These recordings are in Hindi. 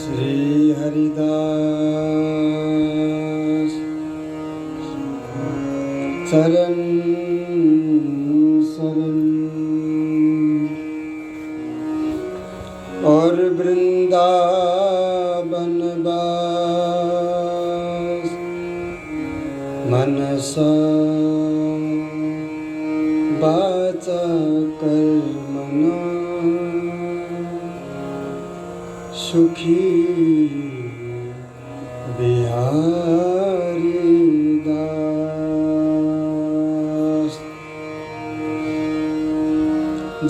श्री हरिदास चरण शरण और वृंदावन वास मनसा वाचा कर्मणा सुखी बिहारी दास।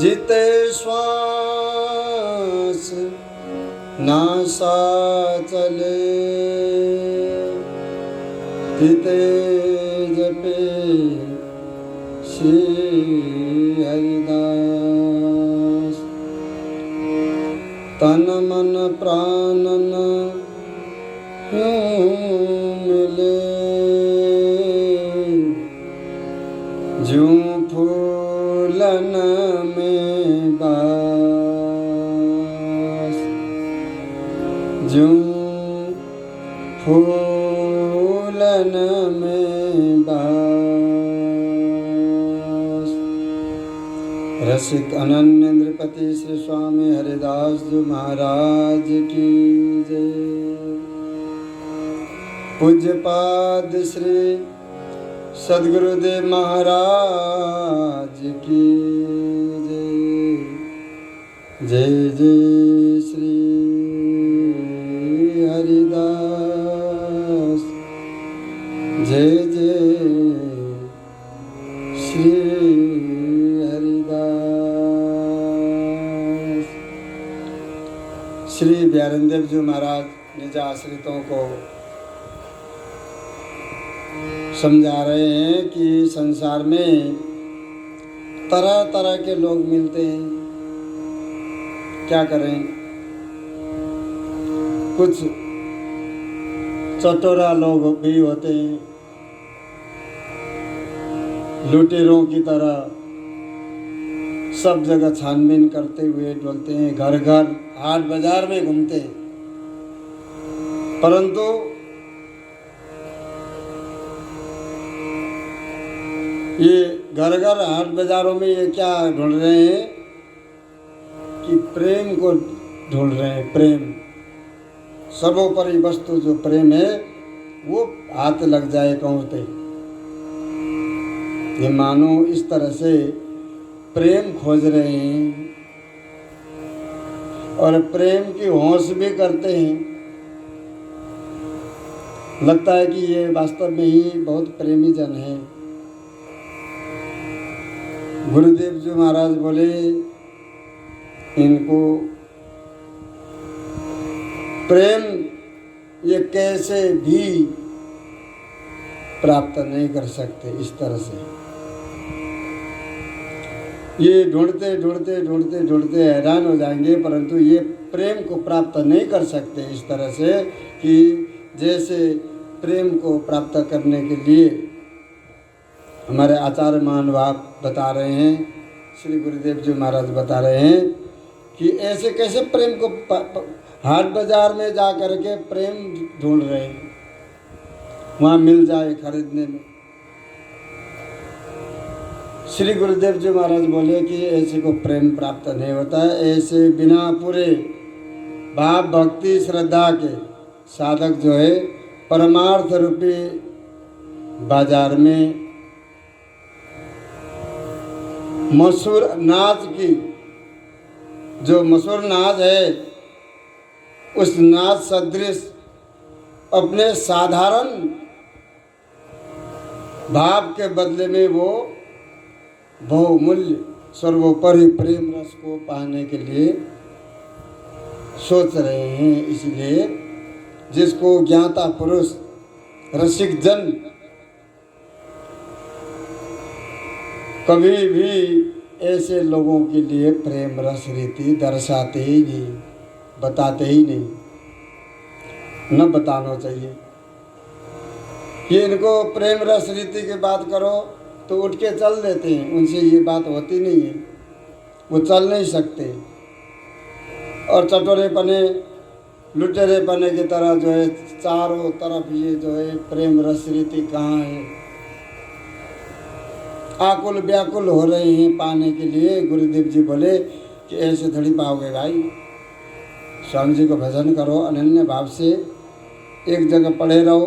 जिते श्वास नासा चले तिते जपे श्री हरिदास। तन मन प्राणन मिले जूं फूलन में बास। जूं फूलन में बास। रसिक अनन्य नृपति श्री स्वामी हरिदास जी महाराज की जय। पूज्यपाद श्री सद्गुरुदेव महाराज की जय। जय जय श्री हरिदास। जय जय श्री हरिदास। श्री ब्यारनदेव जी महाराज निज आश्रितों को समझा रहे हैं कि संसार में तरह तरह के लोग मिलते हैं। क्या करें, कुछ चटोरा लोग भी होते हैं, लुटेरों की तरह सब जगह छानबीन करते हुए डोलते हैं, घर घर हाट बाजार में घूमते हैं। परंतु ये घर घर हाट बाजारों में ये क्या ढूंढ रहे हैं कि प्रेम को ढूंढ रहे हैं। प्रेम, सर्वोपरि वस्तु जो प्रेम है वो हाथ लग जाए कहते। ये मानो इस तरह से प्रेम खोज रहे हैं और प्रेम की होश भी करते हैं। लगता है कि ये वास्तव में ही बहुत प्रेमी जन है। गुरुदेव जी महाराज बोले इनको प्रेम ये कैसे भी प्राप्त नहीं कर सकते। इस तरह से ये ढूंढते ढूंढते ढूंढते ढूंढते हैरान हो जाएंगे, परंतु ये प्रेम को प्राप्त नहीं कर सकते। इस तरह से कि जैसे प्रेम को प्राप्त करने के लिए हमारे आचार्य महानुभाव बता रहे हैं, श्री गुरुदेव जी महाराज बता रहे हैं कि ऐसे कैसे प्रेम को हाट बाजार में जा कर के प्रेम ढूंढ रहे हैं, वहाँ मिल जाए खरीदने में। श्री गुरुदेव जी महाराज बोले कि ऐसे को प्रेम प्राप्त नहीं होता है। ऐसे बिना पूरे भाव भक्ति श्रद्धा के साधक जो है परमार्थ रूपी बाजार में मशहूर नाच की, जो मशहूर नाच है उस नाच सदृश अपने साधारण भाव के बदले में वो बहुमूल्य सर्वोपरि प्रेम रस को पाने के लिए सोच रहे हैं। इसलिए जिसको ज्ञाता पुरुष रसिक जन कभी भी ऐसे लोगों के लिए प्रेम रस रीति दर्शाते ही नहीं, बताते ही नहीं, न बताना चाहिए। ये इनको प्रेम रस रीति की बात करो तो उठ के चल देते हैं, उनसे ये बात होती नहीं है, वो चल नहीं सकते। और चटोरेपने लुटेरे पने की तरह जो है चारों तरफ ये जो है प्रेम रस रीति कहाँ है, आकुल व्याकुल हो रहे हैं पाने के लिए। गुरुदेव जी बोले कि ऐसे थोड़ी पाओगे भाई, स्वामी जी को भजन करो अनन्य भाव से, एक जगह पड़े रहो,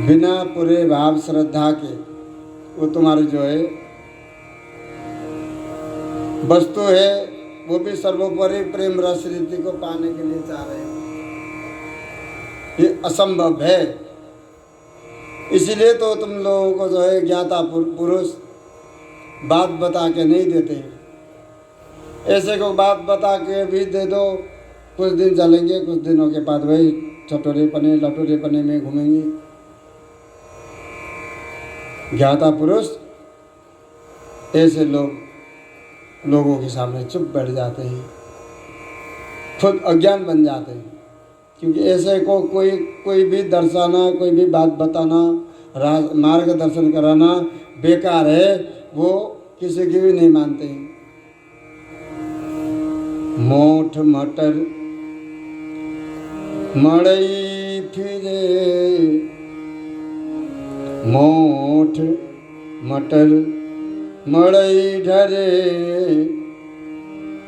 बिना पूरे भाव श्रद्धा के। वो तुम्हारी जो है वस्तु है, वो भी सर्वोपरि प्रेम रस रीति को पाने के लिए चाह रहे हो, ये असंभव है। इसीलिए तो तुम लोगों को जो है ज्ञाता पुरुष बात बता के नहीं देते। ऐसे को बात बता के भी दे दो, कुछ दिन चलेंगे, कुछ दिनों के बाद वही चटोरे पने लटोरे पने में घूमेंगे। ज्ञाता पुरुष ऐसे लोगों के सामने चुप बैठ जाते हैं, खुद अज्ञान बन जाते हैं, क्योंकि ऐसे को कोई भी दर्शाना, कोई भी बात बताना, मार्गदर्शन कराना बेकार है, वो किसी की भी नहीं मानते हैं। मोठ मटर मड़ई फिरे, मोठ मटर मड़ई ढरे,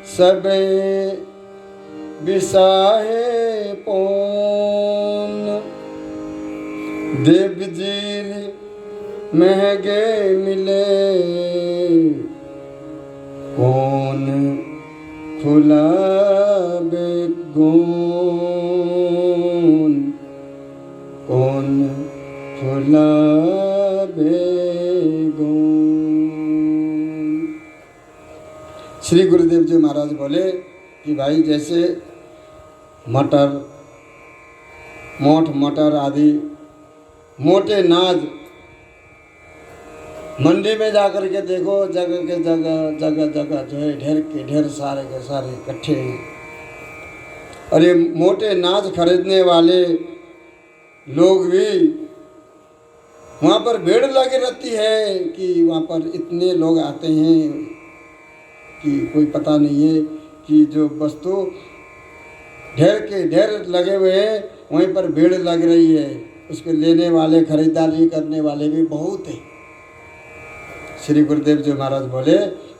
सबे बिसाहे पौन, देव जीर महगे मिले, कौन खुलाबे गोन, कौन खुलाबे गोन। श्री गुरुदेव जी महाराज बोले कि भाई जैसे मटर, मोठ मटर आदि मोटे नाज मंडी में जाकर के देखो, जगह के जगह जो है ढेर के ढेर सारे के सारे इकट्ठे हैं। और ये मोटे नाज खरीदने वाले लोग भी, वहाँ पर भीड़ लगी रहती है कि वहाँ पर इतने लोग आते हैं कि कोई पता नहीं है कि जो वस्तु ढेर के ढेर लगे हुए हैं वहीं पर भीड़ लग रही है, उसको लेने वाले खरीदारी करने वाले भी बहुत हैं। श्री गुरुदेव जी महाराज बोले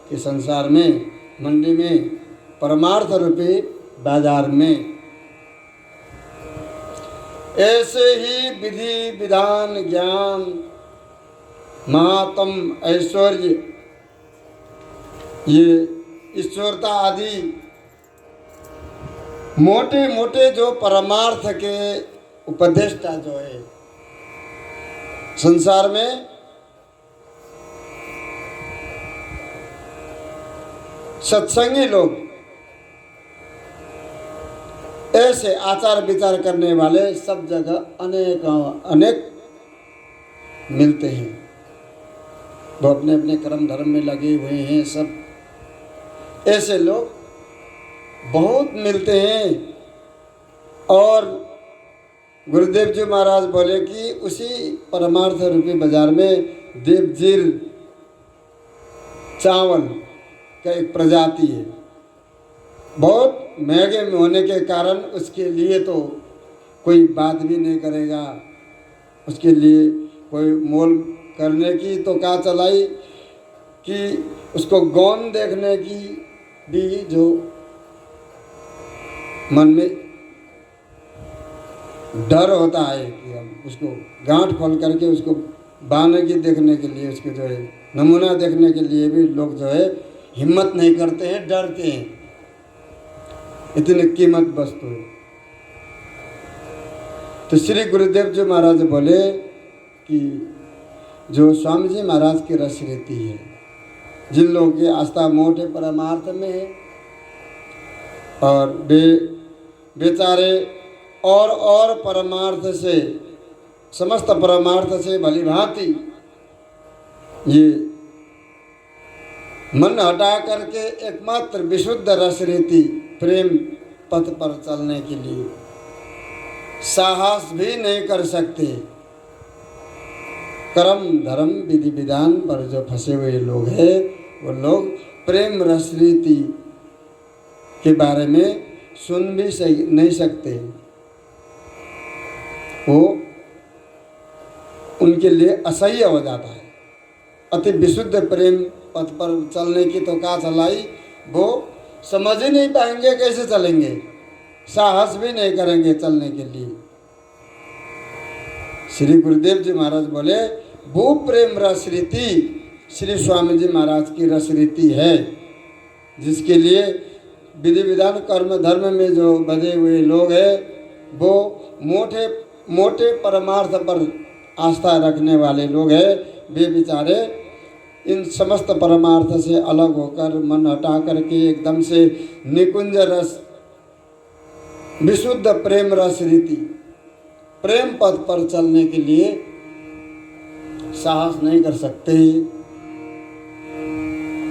कि संसार में, मंडी में, परमार्थ रूपी बाजार में ऐसे ही विधि विधान ज्ञान महात्म ऐश्वर्य, ये ईश्वरता आदि मोटे मोटे जो परमार्थ के उपदेष्टा जो है संसार में, सत्संगी लोग, ऐसे आचार विचार करने वाले सब जगह अनेक मिलते हैं। वो अपने अपने कर्म धर्म में लगे हुए हैं, सब ऐसे लोग बहुत मिलते हैं। और गुरुदेव जी महाराज बोले कि उसी परमार्थ रूपी बाजार में देवजीर चावल का एक प्रजाति है, बहुत महंगे में होने के कारण उसके लिए तो कोई बात भी नहीं करेगा, उसके लिए कोई मोल करने की तो क्या चलाई कि उसको गौन देखने की भी जो मन में डर होता है कि हम उसको गांठ खोल करके उसको बाने की देखने के लिए, उसके जो है नमूना देखने के लिए भी लोग जो है हिम्मत नहीं करते हैं, डरते हैं, इतनी कीमत वस्तु है। तो श्री गुरुदेव जी महाराज बोले कि जो स्वामी जी महाराज की रस रीति है, जिन लोगों की आस्था मोटे परमार्थ में है और बेचारे और परमार्थ से, समस्त परमार्थ से भली भांति ये मन हटा करके एकमात्र विशुद्ध रस रीति प्रेम पथ पर चलने के लिए साहस भी नहीं कर सकते। कर्म धर्म विधि विधान पर जो फंसे हुए लोग हैं, वो लोग प्रेम रस रीति के बारे में सुन भी नहीं सकते। वो उनके लिए असह्य हो जाता है। अति विशुद्ध प्रेम पथ पर चलने की तो क्या चलाई, वो समझ ही नहीं पाएंगे कैसे चलेंगे, साहस भी नहीं करेंगे चलने के लिए। श्री गुरुदेव जी महाराज बोले वो प्रेम रस रीति श्री स्वामी जी महाराज की रस रीति है, जिसके लिए विधि विधान कर्म धर्म में जो बधे हुए लोग हैं वो मोटे मोटे परमार्थ पर आस्था रखने वाले लोग हैं। वे बेचारे इन समस्त परमार्थ से अलग होकर मन हटा करके एकदम से निकुंज रस विशुद्ध प्रेम रस रीति प्रेम पथ पर चलने के लिए साहस नहीं कर सकते।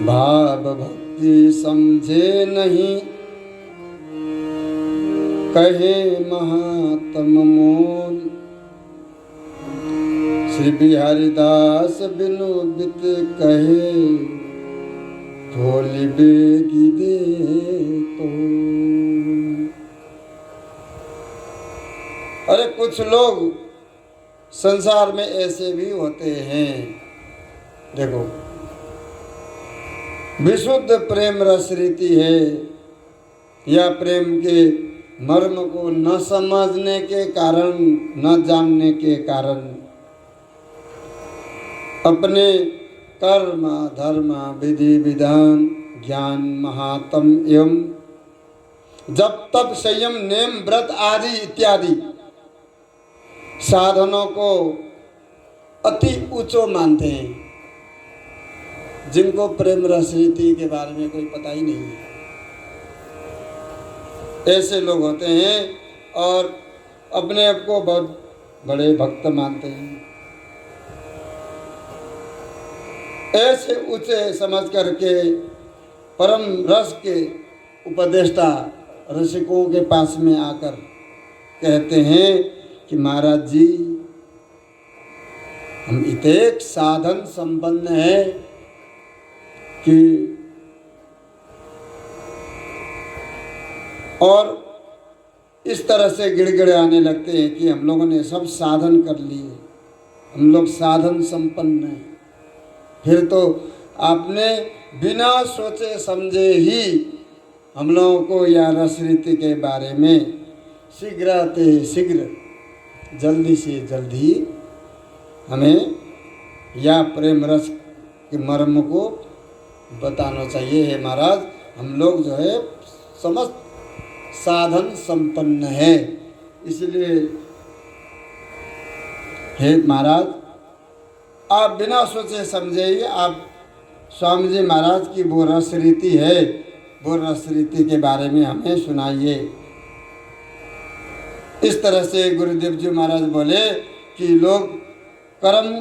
भाव भक्ति समझे नहीं कहे महात्म मोल, श्री बिहारी दास बिनु बित कहे थोली बेगी दे तो। अरे कुछ लोग संसार में ऐसे भी होते हैं, देखो विशुद्ध प्रेम रस रीति है या प्रेम के मर्म को न समझने के कारण, न जानने के कारण अपने कर्म धर्म विधि विधान ज्ञान महात्म एवं जप तप संयम नेम व्रत आदि इत्यादि साधनों को अति ऊंचो मानते हैं, जिनको प्रेम रस रीति के बारे में कोई पता ही नहीं है। ऐसे लोग होते हैं और अपने आप को बहुत बड़े भक्त मानते हैं। ऐसे ऊंचे समझ करके परम रस के उपदेष्टा रसिकों के पास में आकर कहते हैं कि महाराज जी हम इतने साधन संपन्न हैं कि और इस तरह से गिड़गिड़ाने लगते हैं कि हम लोगों ने सब साधन कर लिए, हम लोग साधन संपन्न हैं। फिर तो आपने बिना सोचे समझे ही हम लोगों को या रस रीति के बारे में शीघ्र जल्दी से जल्दी हमें या प्रेम रस के मर्म को बताना चाहिए। है महाराज हम लोग जो है समस्त साधन संपन्न है, इसलिए हे महाराज आप बिना सोचे समझे ही आप स्वामी जी महाराज की वो रस रीति है, वो रस रीति के बारे में हमें सुनाइए। इस तरह से गुरुदेव जी महाराज बोले कि लोग कर्म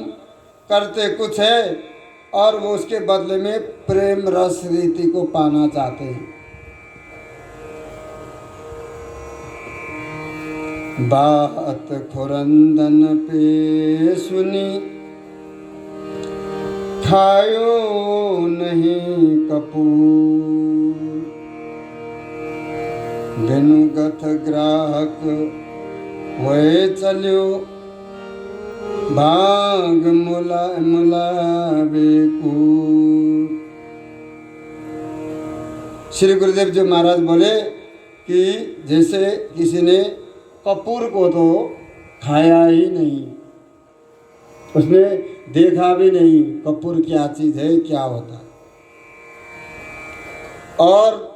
करते कुछ है और वो उसके बदले में प्रेम रस रीति को पाना चाहते हैं। बात खुरंदन पे सुनी खायो नहीं कपूर, बिनु गथ ग्राहक हुए चल्यो भाग मुला बेकूर। श्री गुरुदेव जी महाराज बोले कि जैसे किसी ने कपूर को तो खाया ही नहीं, उसने देखा भी नहीं कपूर क्या चीज है, क्या होता है, और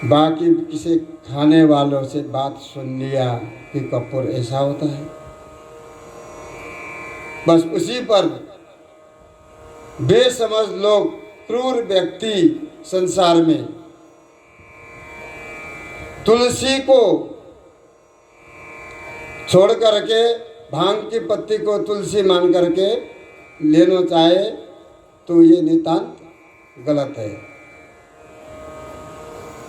बाकी किसी खाने वालों से बात सुन लिया कि कपूर ऐसा होता है, बस उसी पर बेसमझ लोग क्रूर व्यक्ति संसार में तुलसी को छोड़ करके भांग की पत्ती को तुलसी मान करके लेना चाहे तो ये नितांत गलत है।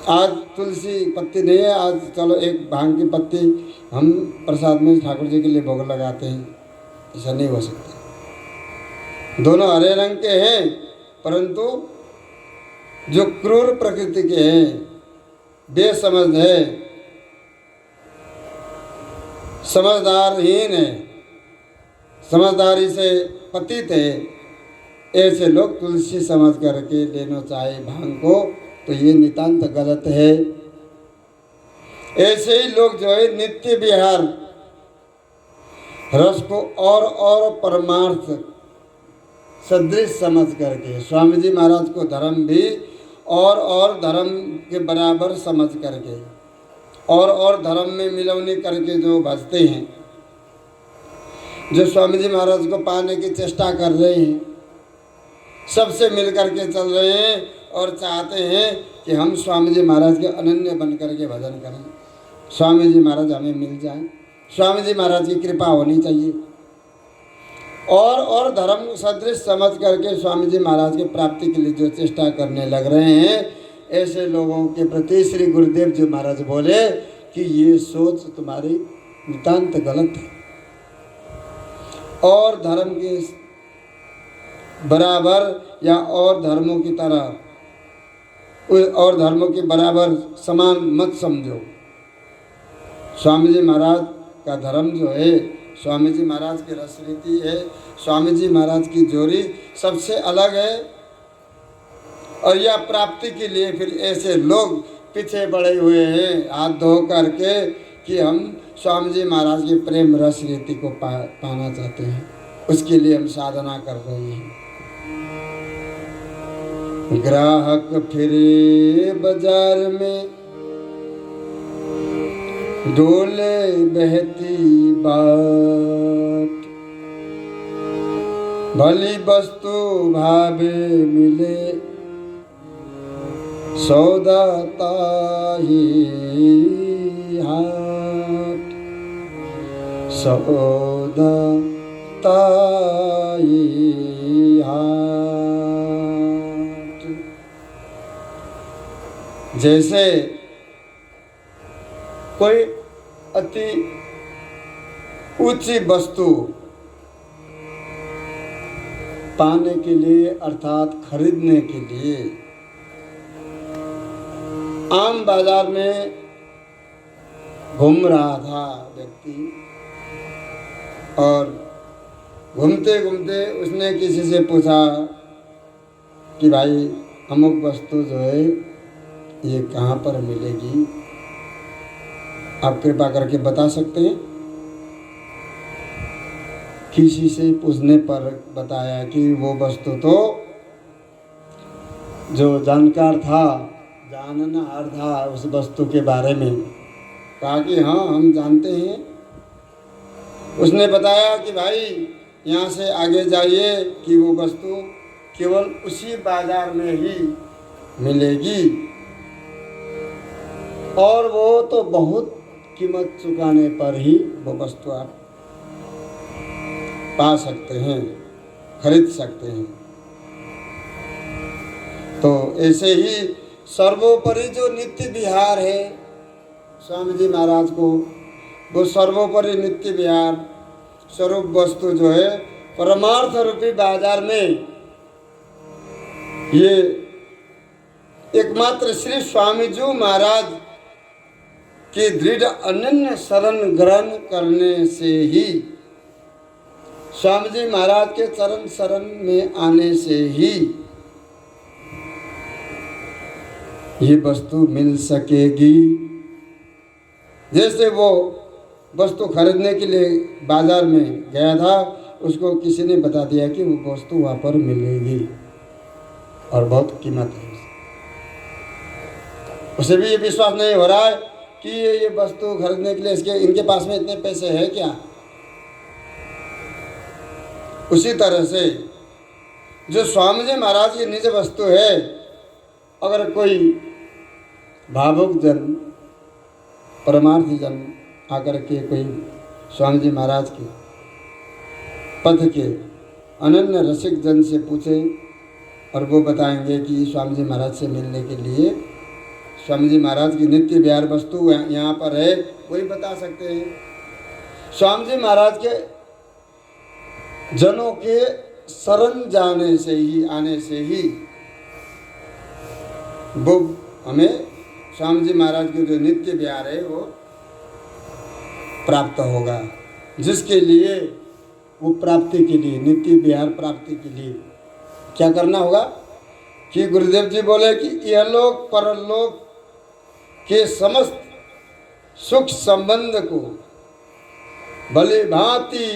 आज तुलसी पत्ती नहीं है, आज चलो एक भांग की पत्ती हम प्रसाद में ठाकुर जी के लिए भोग लगाते हैं, ऐसा नहीं हो सकता। दोनों हरे रंग के हैं, परंतु जो क्रूर प्रकृति के हैं, बेसमझ है, समझदारहीन है, समझदारी से पतित है, ऐसे लोग तुलसी समझ करके लेना चाहे भांग को, तो ये नितांत गलत है। ऐसे ही लोग जो है नित्य विहार रस को और परमार्थ सदृश समझ करके, स्वामी जी महाराज को धर्म भी और धर्म के बराबर समझ करके और धर्म में मिलौनी करके जो भजते हैं, जो स्वामी जी महाराज को पाने की चेष्टा कर रहे हैं, सबसे मिल करके चल रहे हैं और चाहते हैं कि हम स्वामी जी महाराज के अनन्य बन करके भजन करें, स्वामी जी महाराज हमें मिल जाएं, स्वामी जी महाराज की कृपा होनी चाहिए, और धर्म सदृश समझ करके स्वामी जी महाराज की प्राप्ति के लिए जो चेष्टा करने लग रहे हैं, ऐसे लोगों के प्रति श्री गुरुदेव जी महाराज बोले कि ये सोच तुम्हारी नितांत गलत है, और धर्म के बराबर या और धर्मों की तरह और धर्मों के बराबर समान मत समझो। स्वामी जी महाराज का धर्म जो है, स्वामी जी महाराज की रस रीति है, स्वामी जी महाराज की जोड़ी सबसे अलग है, और यह प्राप्ति के लिए फिर ऐसे लोग पीछे पड़े हुए हैं हाथ धो करके कि हम स्वामी जी महाराज की प्रेम रस रीति को पाना चाहते हैं, उसके लिए हम साधना कर रहे हैं। ग्राहक फिरे बाजार में, डोले बहती बाट, भली वस्तु भावे मिले, सौदा ताही हाट, सौदा ताही हाट। जैसे कोई अति ऊंची वस्तु पाने के लिए अर्थात खरीदने के लिए आम बाजार में घूम रहा था व्यक्ति, और घूमते घूमते उसने किसी से पूछा कि भाई अमुक वस्तु जो है ये कहाँ पर मिलेगी, आप कृपा करके बता सकते हैं। किसी से पूछने पर बताया कि वो वस्तु तो जो जानकार था, जाननहार था उस वस्तु के बारे में, कहा कि हाँ हम जानते हैं। उसने बताया कि भाई यहाँ से आगे जाइए कि वो वस्तु केवल उसी बाजार में ही मिलेगी, और वो तो बहुत कीमत चुकाने पर ही वो वस्तु आप पा सकते हैं, खरीद सकते हैं। तो ऐसे ही सर्वोपरि जो नित्य विहार है स्वामी जी महाराज को, वो सर्वोपरि नित्य विहार स्वरूप वस्तु जो है परमार्थ रूपी बाजार में, ये एकमात्र श्री स्वामी जी महाराज के दृढ़ अनन्य शरण ग्रहण करने से ही, स्वामी जी महाराज के चरण शरण में आने से ही ये वस्तु मिल सकेगी। जैसे वो वस्तु खरीदने के लिए बाजार में गया था, उसको किसी ने बता दिया कि वो वस्तु वहाँ पर मिलेगी और बहुत कीमत है, उसे भी ये विश्वास नहीं हो रहा है कि ये वस्तु खरीदने के लिए इनके पास में इतने पैसे हैं क्या। उसी तरह से जो स्वामी जी महाराज की निज वस्तु है, अगर कोई भावुक जन, परमार्थी जन आकर के कोई स्वामी जी महाराज के पद के अनन्य रसिक जन से पूछे, और वो बताएंगे कि स्वामी जी महाराज से मिलने के लिए स्वामी जी महाराज की नित्य विहार वस्तु यहाँ पर है, वही बता सकते हैं। स्वामी जी महाराज के जनों के शरण जाने से ही, आने से ही वो हमें स्वामी जी महाराज के जो नित्य विहार है वो प्राप्त होगा, जिसके लिए वो प्राप्ति के लिए, नित्य विहार प्राप्ति के लिए क्या करना होगा कि गुरुदेव जी बोले कि इहलोक परलोक के समस्त सुख संबंध को भली भांति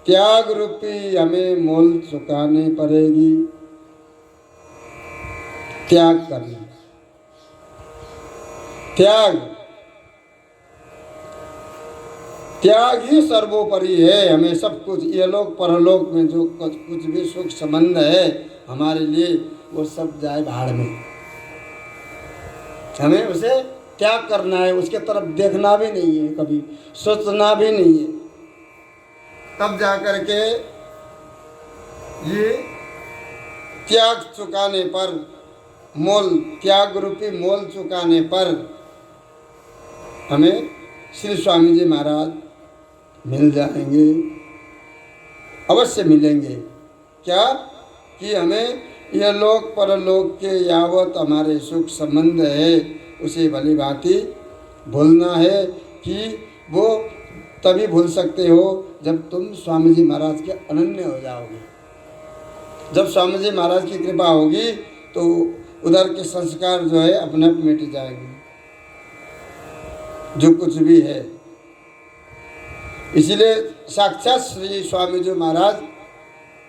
त्याग रूपी हमें मोल चुकानी पड़ेगी। त्याग करना, त्याग ही सर्वोपरि है। हमें सब कुछ ये लोग परलोक में जो कुछ भी सुख संबंध है हमारे लिए, वो सब जाए भाड़ में। हमें उसे त्याग करना है, उसके तरफ देखना भी नहीं है, कभी सोचना भी नहीं है। तब जाकर के ये त्याग चुकाने पर, मोल, त्याग रूपी मोल चुकाने पर हमें श्री स्वामी जी महाराज मिल जाएंगे, अवश्य मिलेंगे। क्या कि हमें यह लोक परलोक के यावत हमारे सुख संबंध है उसे भली भांति भूलना है। कि वो तभी भूल सकते हो जब तुम स्वामी जी महाराज के अनन्य हो जाओगे। जब स्वामी जी महाराज की कृपा होगी तो उधर के संस्कार जो है अपने आप मिट जाएंगे, जो कुछ भी है। इसीलिए साक्षात श्री स्वामी जी महाराज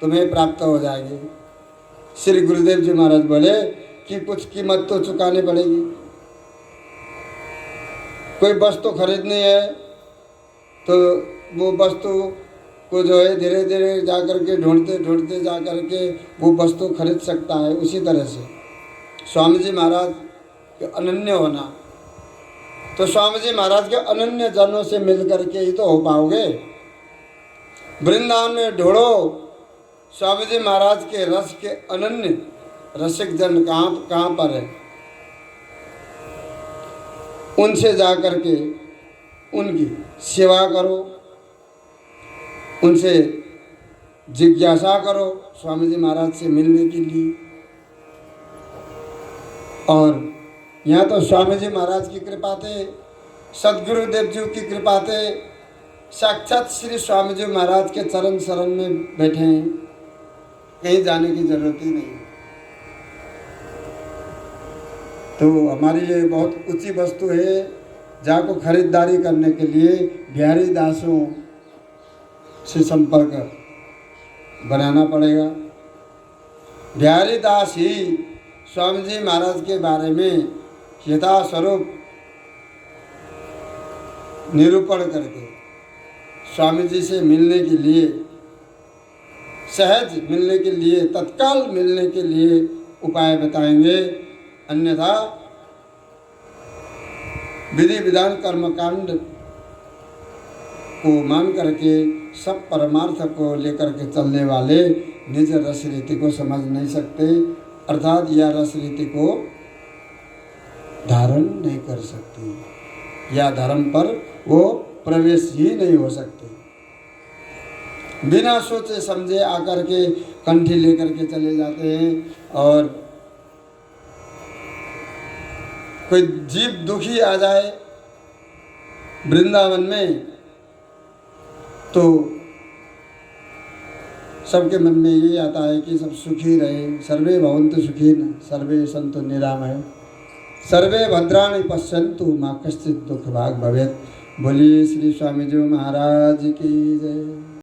तुम्हें प्राप्त हो जाएंगे। श्री गुरुदेव जी महाराज बोले कि कुछ कीमत तो चुकानी पड़ेगी। कोई वस्तु खरीदनी है तो वो वस्तु को जो है धीरे धीरे जाकर के ढूंढते ढूंढते जाकर के वो वस्तु खरीद सकता है। उसी तरह से स्वामी जी महाराज के अनन्य होना, तो स्वामी जी महाराज के अनन्य जनों से मिल करके ही तो हो पाओगे। वृंदावन में ढूंढो स्वामी जी महाराज के रस के अनन्य रसिक जन कहाँ पर है। उनसे जा करके उनकी सेवा करो, उनसे जिज्ञासा करो स्वामी जी महाराज से मिलने के लिए। और यहाँ तो स्वामी जी महाराज की कृपा थे, सदगुरुदेव जी की कृपा थे, साक्षात श्री स्वामी जी महाराज के चरण शरण में बैठे हैं, कहीं जाने की जरूरत ही नहीं। तो हमारी ये बहुत ऊंची वस्तु है, जहाँ को खरीदारी करने के लिए बिहारी दासों से संपर्क बनाना पड़ेगा। बिहारी दास ही स्वामी जी महाराज के बारे में यथास्वरूप निरूपण करके स्वामी जी से मिलने के लिए, सहज मिलने के लिए, तत्काल मिलने के लिए उपाय बताएंगे। अन्यथा विधि विधान कर्मकांड को मान करके सब परमार्थ को लेकर के चलने वाले निज रस रीति को समझ नहीं सकते, अर्थात यह रस रीति को धारण नहीं कर सकते, या धर्म पर वो प्रवेश ही नहीं हो सकते। बिना सोचे समझे आकर के कंठी लेकर के चले जाते हैं। और कोई जीव दुखी आ जाए वृंदावन में तो सबके मन में ये आता है कि सब सुखी रहे, सर्वे भवन्तु सुखिनः सर्वे सन्तु निरामया सर्वे भद्राणि पश्यन्तु मा कश्चित् दुःखभाग् भवेत्। बोलिए श्री स्वामी जी महाराज की जय।